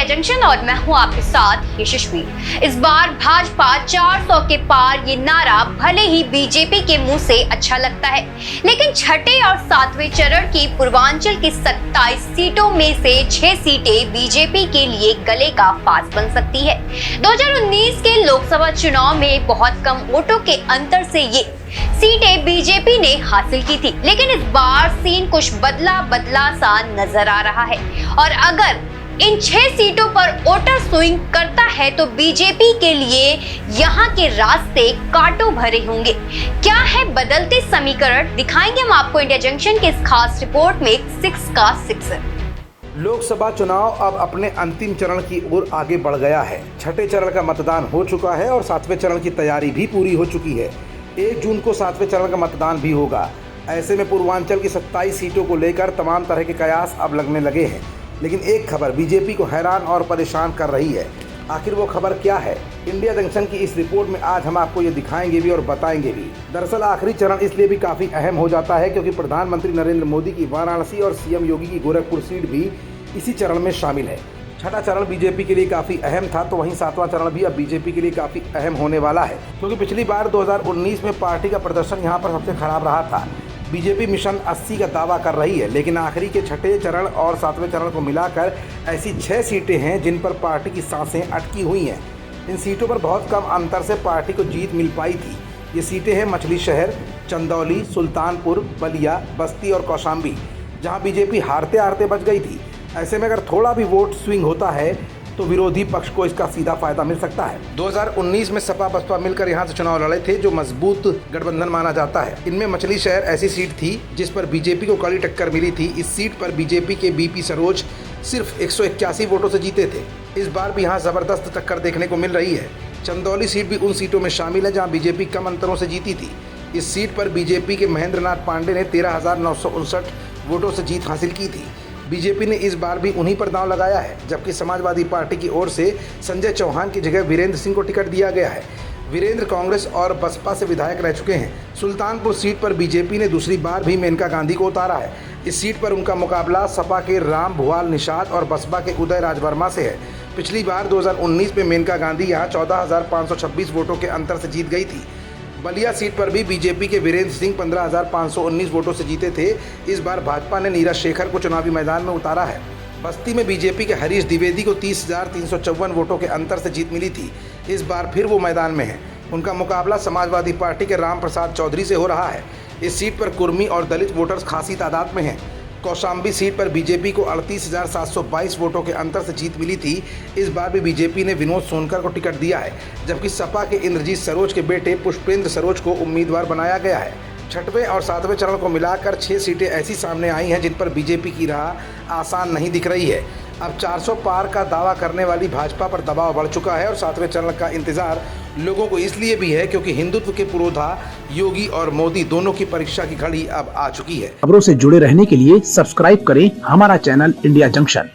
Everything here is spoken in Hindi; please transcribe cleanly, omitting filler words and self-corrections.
इंडिया जंक्शन और मैं हूं आपके साथ यशस्वी। इस बार भाजपा 400 के पार ये नारा भले ही बीजेपी के मुंह से अच्छा लगता है, लेकिन छठे और सातवें चरण की पूर्वांचल की 27 सीटों में से 6 सीटें बीजेपी के लिए गले का फास बन सकती है। 2019 के लोकसभा चुनाव में बहुत कम वोटों के अंतर से ये सीटें बीजेपी ने हासिल की थी, लेकिन इस बार सीन कुछ बदला सा नजर आ रहा है और अगर इन 6 सीटों पर वोटर स्विंग करता है तो बीजेपी के लिए यहाँ के रास्ते कांटों भरे होंगे। क्या है बदलते समीकरण, दिखाएंगे हम आपको इंडिया जंक्शन के इस खास रिपोर्ट में 6 का 6। लोकसभा चुनाव अब अपने अंतिम चरण की ओर आगे बढ़ गया है। छठे चरण का मतदान हो चुका है और सातवें चरण की तैयारी भी पूरी हो चुकी है। 1 जून को सातवें चरण का मतदान भी होगा। ऐसे में पूर्वांचल की 27 सीटों को लेकर तमाम तरह के कयास अब लगने लगे हैं, लेकिन एक खबर बीजेपी को हैरान और परेशान कर रही है। आखिर वो खबर क्या है? इंडिया जंक्शन की इस रिपोर्ट में आज हम आपको ये दिखाएंगे भी और बताएंगे भी। दरअसल आखिरी चरण इसलिए भी काफ़ी अहम हो जाता है क्योंकि प्रधानमंत्री नरेंद्र मोदी की वाराणसी और सीएम योगी की गोरखपुर सीट भी इसी चरण में शामिल है। छठा चरण बीजेपी के लिए काफ़ी अहम था, तो वहीं सातवां चरण भी अब बीजेपी के लिए काफ़ी अहम होने वाला है, क्योंकि पिछली बार 2019 में पार्टी का प्रदर्शन यहां पर सबसे खराब रहा था। बीजेपी मिशन 80 का दावा कर रही है, लेकिन आखिरी के छठे चरण और सातवें चरण को मिलाकर ऐसी 6 सीटें हैं जिन पर पार्टी की सांसें अटकी हुई हैं। इन सीटों पर बहुत कम अंतर से पार्टी को जीत मिल पाई थी। ये सीटें हैं मछली शहर, चंदौली, सुल्तानपुर, बलिया, बस्ती और कौशाम्बी, जहाँ बीजेपी हारते हारते बच गई थी। ऐसे में अगर थोड़ा भी वोट स्विंग होता है तो विरोधी पक्ष को इसका सीधा फायदा मिल सकता है। 2019 में सपा बसपा मिलकर यहां से चुनाव लड़े थे, जो मजबूत गठबंधन माना जाता है। इनमें मछली शहर ऐसी सीट थी जिस पर बीजेपी को कड़ी टक्कर मिली थी। इस सीट पर बीजेपी के बीपी सरोज सिर्फ 181 वोटों से जीते थे। इस बार भी यहाँ जबरदस्त टक्कर देखने को मिल रही है। चंदौली सीट भी उन सीटों में शामिल है जहाँ बीजेपी कम अंतरों से जीती थी। इस सीट पर बीजेपी के महेंद्र नाथ पांडे ने 13,959 वोटों से जीत हासिल की थी। बीजेपी ने इस बार भी उन्हीं पर दांव लगाया है, जबकि समाजवादी पार्टी की ओर से संजय चौहान की जगह वीरेंद्र सिंह को टिकट दिया गया है। वीरेंद्र कांग्रेस और बसपा से विधायक रह चुके हैं। सुल्तानपुर सीट पर बीजेपी ने दूसरी बार भी मेनका गांधी को उतारा है। इस सीट पर उनका मुकाबला सपा के राम भुआल निषाद और बसपा के उदय राजवर्मा से है। पिछली बार 2019 में मेनका गांधी यहाँ 14,526 वोटों के अंतर से जीत गई थी। बलिया सीट पर भी बीजेपी के वीरेंद्र सिंह 15,519 वोटों से जीते थे। इस बार भाजपा ने नीरज शेखर को चुनावी मैदान में उतारा है। बस्ती में बीजेपी के हरीश द्विवेदी को 30,354 वोटों के अंतर से जीत मिली थी। इस बार फिर वो मैदान में है। उनका मुकाबला समाजवादी पार्टी के राम प्रसाद चौधरी से हो रहा है। इस सीट पर कुर्मी और दलित वोटर्स खासी तादाद में हैं। कौशाम्बी सीट पर बीजेपी को 38,722 वोटों के अंतर से जीत मिली थी। इस बार भी बीजेपी ने विनोद सोनकर को टिकट दिया है, जबकि सपा के इंद्रजीत सरोज के बेटे पुष्पेंद्र सरोज को उम्मीदवार बनाया गया है। छठवें और सातवें चरण को मिलाकर 6 सीटें ऐसी सामने आई हैं जिन पर बीजेपी की राह आसान नहीं दिख रही है। अब 400 पार का दावा करने वाली भाजपा पर दबाव बढ़ चुका है और सातवें चरण का इंतजार लोगों को इसलिए भी है क्योंकि हिंदुत्व के पुरोधा योगी और मोदी दोनों की परीक्षा की घड़ी अब आ चुकी है। खबरों से जुड़े रहने के लिए सब्सक्राइब करें हमारा चैनल इंडिया जंक्शन।